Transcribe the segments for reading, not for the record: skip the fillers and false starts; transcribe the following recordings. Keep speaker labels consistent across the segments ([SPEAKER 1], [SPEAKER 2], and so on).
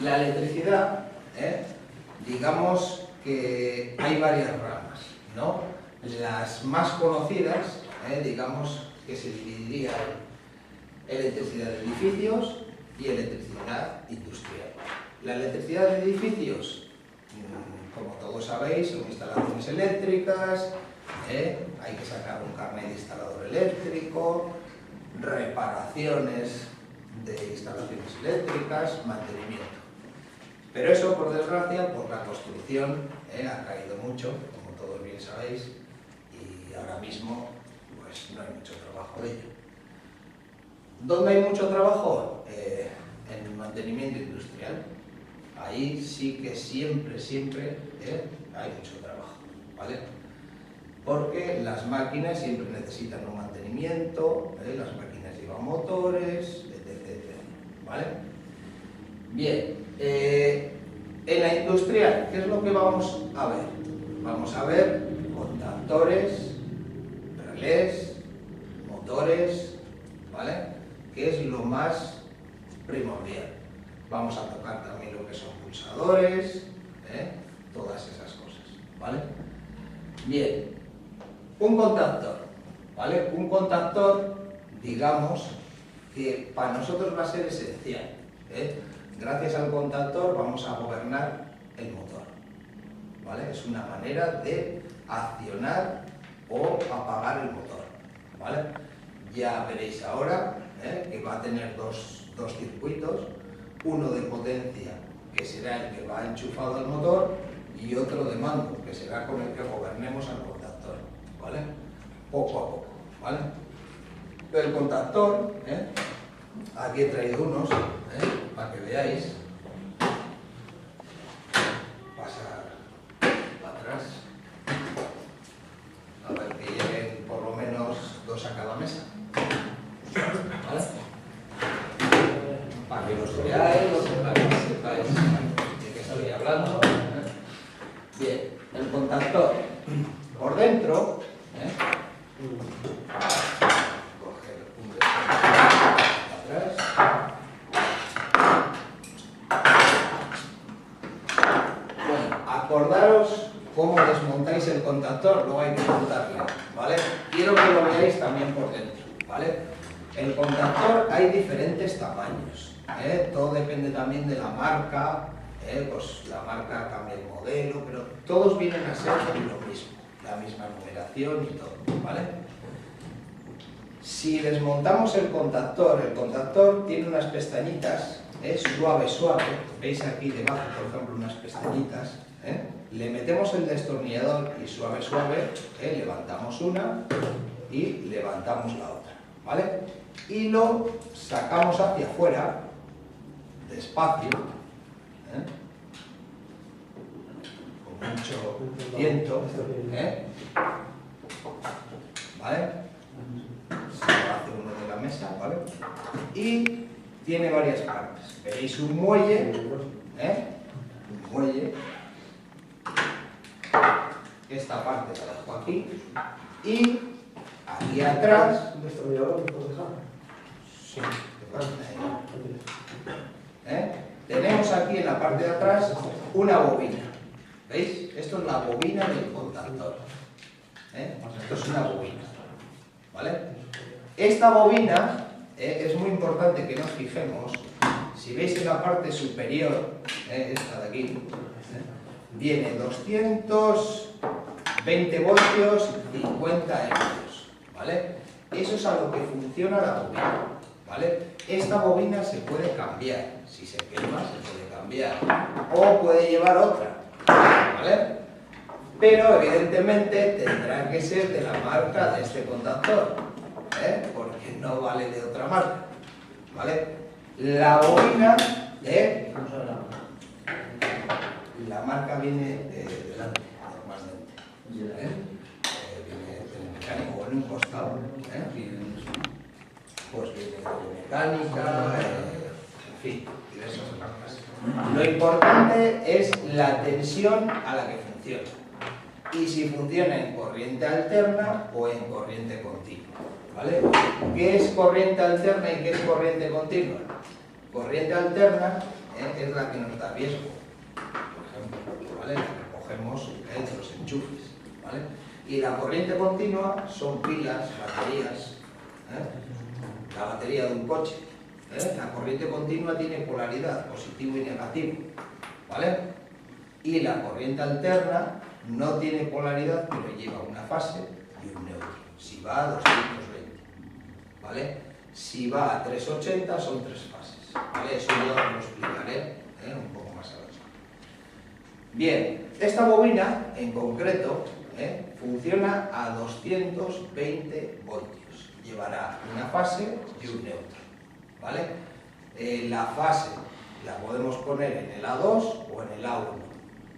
[SPEAKER 1] La electricidad, digamos que hay varias ramas, ¿no? Las más conocidas, digamos que se dividiría en electricidad de edificios y electricidad industrial. La electricidad de edificios, como todos sabéis, son instalaciones eléctricas, hay que sacar un carnet de instalador eléctrico, reparaciones de instalaciones eléctricas, mantenimiento. Pero eso, por desgracia, por la construcción, ha caído mucho, como todos bien sabéis, y ahora mismo pues no hay mucho trabajo de ello. ¿Dónde hay mucho trabajo? En el mantenimiento industrial. Ahí sí que siempre hay mucho trabajo, ¿vale? Porque las máquinas siempre necesitan un mantenimiento, las máquinas llevan motores, etc. ¿Vale? Bien, en la industrial, ¿qué es lo que vamos a ver? Vamos a ver contactores, relés, motores, ¿vale? Que es lo más primordial. Vamos a tocar también lo que son pulsadores, todas esas cosas, ¿vale? Bien, un contactor, ¿vale? Un contactor, digamos, que para nosotros va a ser esencial, Gracias al contactor vamos a gobernar el motor, ¿vale? Es una manera de accionar o apagar el motor, ¿vale? Ya veréis ahora que va a tener dos circuitos, uno de potencia, que será el que va enchufado al motor, y otro de mando, que será con el que gobernemos al contactor, ¿vale? Poco a poco, ¿vale? El contactor, aquí he traído unos, para que veáis. Pasar para atrás. A ver que lleguen por lo menos 2 a cada mesa. ¿Vale? Para que los veáis, para que sepáis de qué estoy hablando. Bien, el contactor. Por dentro, coger un atrás. Bueno, acordaros cómo desmontáis el contactor, luego hay que montarlo, ¿vale? Quiero que lo veáis también por dentro, ¿vale? El contactor hay diferentes tamaños, todo depende también de la marca, pues la marca cambia el modelo, pero todos vienen a ser lo mismo, la misma numeración y todo, ¿vale? Si desmontamos el contactor tiene unas pestañitas, suave, veis aquí debajo, por ejemplo, unas pestañitas, le metemos el destornillador y suave, levantamos una y levantamos la otra, ¿vale? Y lo sacamos hacia afuera, despacio, con mucho viento, ¿vale? Se lo hace uno de la mesa, ¿vale? Y tiene varias partes. Veréis un muelle, un muelle. Esta parte la dejo aquí. Y aquí atrás.
[SPEAKER 2] ¿Un destornillador me puedes dejar?
[SPEAKER 1] Sí, tenemos aquí en la parte de atrás una bobina. ¿Veis? Esto es la bobina del contactor. Esto es una bobina, ¿vale? Esta bobina es muy importante que nos fijemos. Si veis en la parte superior, esta de aquí, viene 220 voltios, 50 amperes, ¿vale? Eso es a lo que funciona la bobina, ¿vale? Esta bobina se puede cambiar, si se quema se puede cambiar, o puede llevar otra, ¿vale? Pero evidentemente tendrá que ser de la marca de este contactor, porque no vale de otra marca, ¿vale? La bobina, la marca viene delante, normalmente, viene del mecánico o en un costado, pues viene de mecánica, en fin, diversas marcas. Lo importante es la tensión a la que funciona, y si funciona en corriente alterna o en corriente continua, ¿vale? ¿Qué es corriente alterna y qué es corriente continua? Corriente alterna es la que nos da riesgo, por ejemplo, ¿vale? La que cogemos de los enchufes, ¿vale? Y la corriente continua son pilas, baterías, la batería de un coche. La corriente continua tiene polaridad, positivo y negativo, ¿vale? Y la corriente alterna no tiene polaridad, pero lleva una fase y un neutro. Si va a 220, ¿vale? Si va a 380 son 3 fases, ¿vale? Eso yo lo explicaré un poco más adelante. Bien, esta bobina en concreto funciona a 220 voltios. Llevará una fase y un neutro, ¿vale? La fase la podemos poner en el A2 o en el A1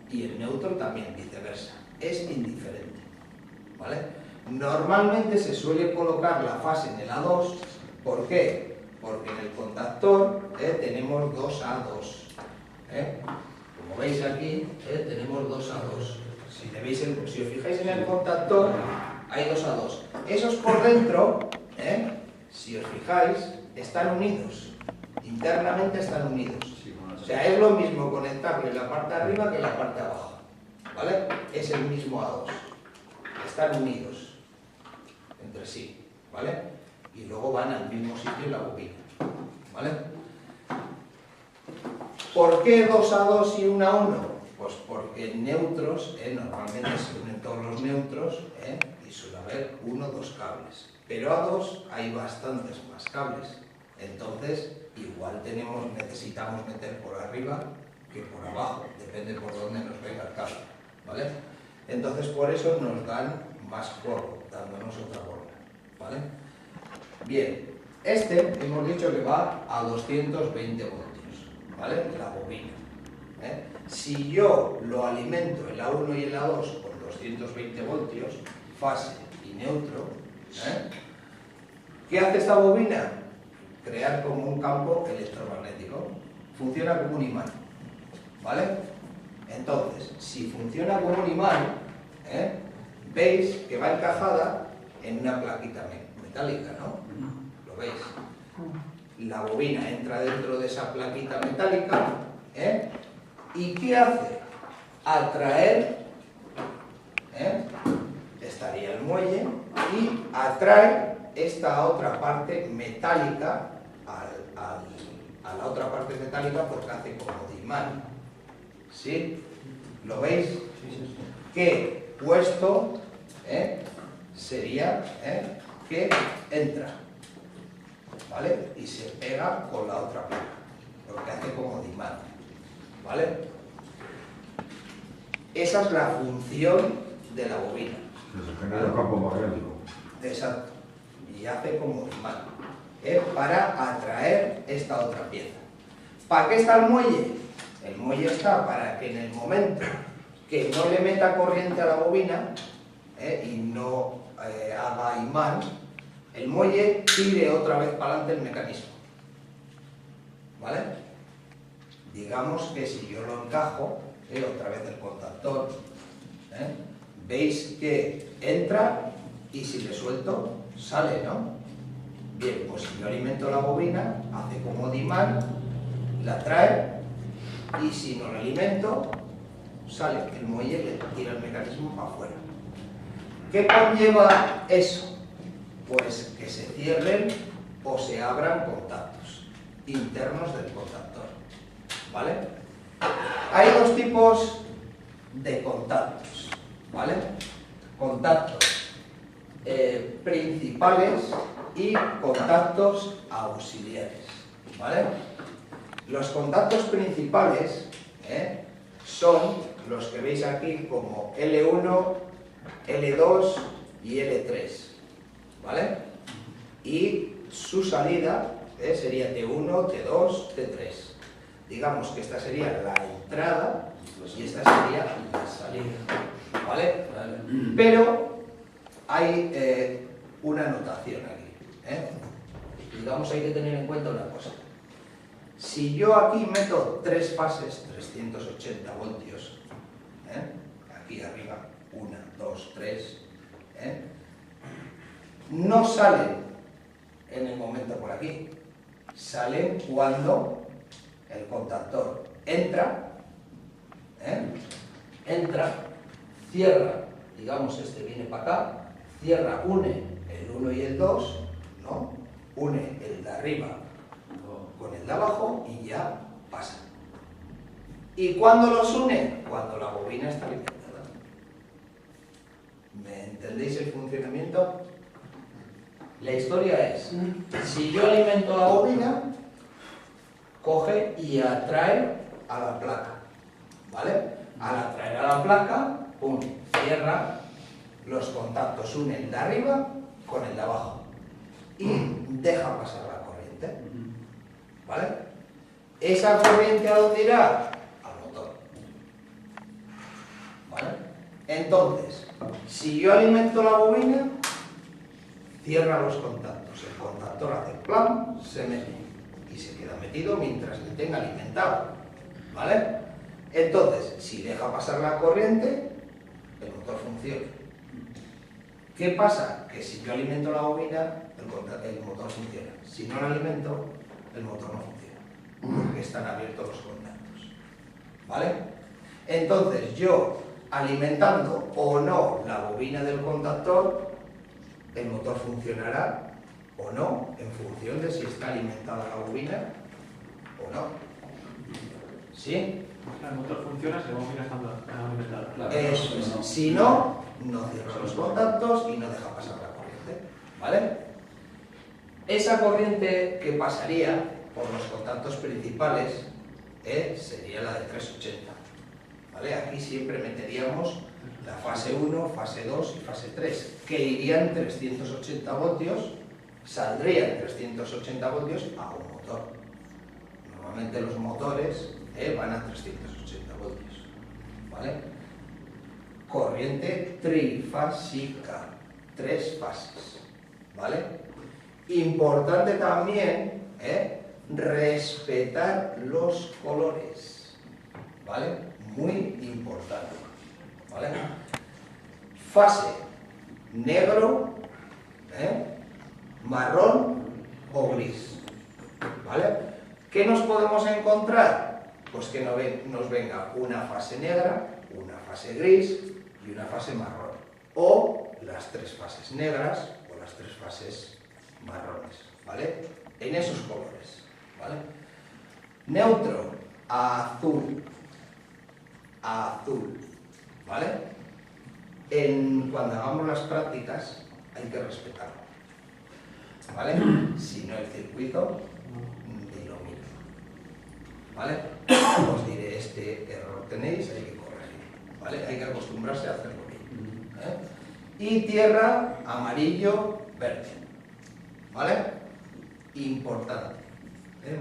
[SPEAKER 1] y el neutro también, viceversa. Es indiferente, ¿vale? Normalmente se suele colocar la fase en el A2. ¿Por qué? Porque en el contactor tenemos 2 A2. Como veis aquí, tenemos 2 A2. Si os fijáis en el contactor, hay 2 A2. Esos por dentro, si os fijáis, están unidos. Internamente están unidos. O sea, es lo mismo conectarle la parte de arriba que la parte de abajo, ¿vale? Es el mismo A2. Están unidos entre sí, ¿vale? Y luego van al mismo sitio la bobina, ¿vale? ¿Por qué 2 A2 y 1 A1? Pues porque en neutros, normalmente se unen todos los neutros, y suele haber 1 o 2 cables. Pero A2 hay bastantes más cables. Entonces, igual necesitamos meter por arriba que por abajo, depende por dónde nos venga el cable, ¿vale? Entonces, por eso nos dan más juego, dándonos otra bola, ¿vale? Bien, hemos dicho que va a 220 voltios, ¿vale? La bobina. Si yo lo alimento el A1 y el A2 con 220 voltios, fase y neutro, ¿qué hace esta bobina? Crear como un campo electromagnético. Funciona como un imán, ¿vale? Entonces, si funciona como un imán, veis que va encajada en una plaquita metálica, ¿no? ¿Lo veis? La bobina entra dentro de esa plaquita metálica, ¿y qué hace? Atraer, estaría el muelle, y atrae esta otra parte metálica a la otra parte metálica porque hace como de imán. ¿Sí? ¿Lo veis? Que puesto sería que entra, ¿vale? Y se pega con la otra placa, porque hace como de imán, ¿vale? Esa es la función de la bobina.
[SPEAKER 2] Se genera un campo magnético.
[SPEAKER 1] Exacto. Y hace como imán, para atraer esta otra pieza. ¿Para qué está el muelle? El muelle está para que en el momento que no le meta corriente a la bobina y no haga imán, el muelle tire otra vez para adelante el mecanismo, ¿vale? Digamos que si yo lo encajo, otra vez el contactor, veis que entra y si le suelto, sale, ¿no? Bien, pues si yo alimento la bobina, hace como de imán, la trae, y si no la alimento, sale, el muelle le tira el mecanismo para afuera. ¿Qué conlleva eso? Pues que se cierren o se abran contactos internos del contactor, ¿vale? Hay 2 tipos de contactos, ¿vale? Contactos principales y contactos auxiliares, ¿vale? Los contactos principales son los que veis aquí como L1, L2 y L3, ¿vale? Y su salida sería T1, T2, T3. Digamos que esta sería la entrada y esta sería la salida, ¿vale? Pero hay una notación aquí, Digamos, hay que tener en cuenta una cosa. Si yo aquí meto 3 fases, 380 voltios, aquí arriba, 1, 2, 3, no salen en el momento por aquí, salen cuando el contactor entra, cierra, digamos este viene para acá, cierra, une el 1 y el 2, ¿no? Une el de arriba con el de abajo y ya pasa. ¿Y cuándo los une? Cuando la bobina está alimentada. ¿Me entendéis el funcionamiento? La historia es, si yo alimento la bobina, coge y atrae a la placa, ¿vale? Al atraer a la placa, pum, cierra, los contactos unen el de arriba con el de abajo y deja pasar la corriente, ¿vale? ¿Esa corriente a dónde irá? Al motor, ¿vale? Entonces, si yo alimento la bobina, cierra los contactos, el contactor hace plan, se mete y se queda metido mientras le tenga alimentado, ¿vale? Entonces, si deja pasar la corriente, el motor funciona. ¿Qué pasa? Que si yo alimento la bobina, el motor funciona. Si no la alimento, el motor no funciona, porque están abiertos los contactos, ¿vale? Entonces, yo alimentando o no la bobina del contactor, el motor funcionará o no, en función de si está alimentada la bobina o no. ¿Sí?
[SPEAKER 3] El motor funciona si la bobina está alimentada.
[SPEAKER 4] Claro.
[SPEAKER 1] Eso es. Si no, no cierra los contactos y no deja pasar la corriente, ¿vale? Esa corriente que pasaría por los contactos principales sería la de 380, ¿vale? Aquí siempre meteríamos la fase 1, fase 2 y fase 3, que irían 380 voltios, saldrían 380 voltios a un motor. Normalmente los motores van a 380 voltios, ¿vale? Corriente trifásica, 3 fases, ¿vale? Importante también, respetar los colores, ¿vale? Muy importante, ¿vale? Fase negro, marrón o gris, ¿vale? ¿Qué nos podemos encontrar? Pues que nos venga una fase negra, una fase gris y una fase marrón. O las 3 fases negras o las 3 fases marrones, ¿vale? En esos colores, ¿vale? Neutro, azul, ¿vale? Cuando hagamos las prácticas hay que respetarlo, ¿vale? Si no, el circuito ni lo miro, ¿vale? Os diré, este error tenéis, hay que corregir, ¿vale? Hay que acostumbrarse a hacerlo bien, Y tierra, amarillo, verde, ¿vale? Importante,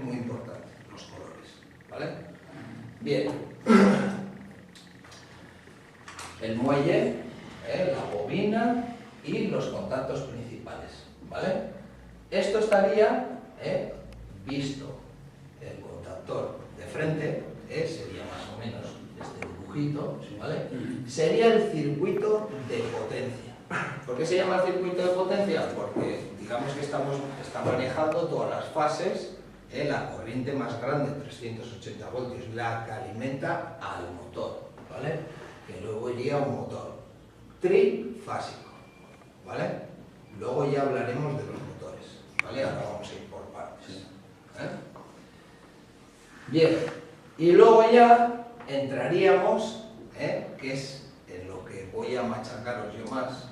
[SPEAKER 1] muy importante, los colores, ¿vale? Bien. El muelle, la bobina y los contactos principales, ¿vale? Esto estaría visto el contactor de frente, sería más o menos este dibujito, ¿vale? Sería el circuito de potencia. ¿Por qué se llama el circuito de potencia? Porque digamos que está manejando todas las fases, la corriente más grande, 380 voltios, la que alimenta al motor, ¿vale? Que luego iría a un motor trifásico, ¿vale? Luego ya hablaremos de los motores, ¿vale? Ahora vamos a ir por partes, Bien, y luego ya entraríamos, que es en lo que voy a machacaros yo más,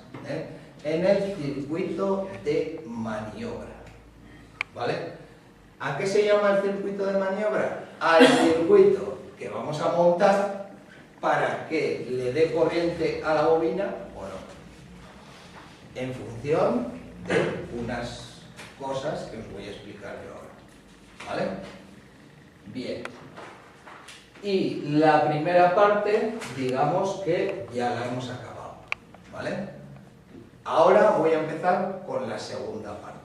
[SPEAKER 1] en el circuito de maniobra, ¿vale? ¿A qué se llama el circuito de maniobra? Al circuito que vamos a montar para que le dé corriente a la bobina o no, en función de unas cosas que os voy a explicar yo ahora, ¿vale? Bien, y la primera parte, digamos que ya la hemos acabado, ¿vale? Ahora voy a empezar con la segunda parte,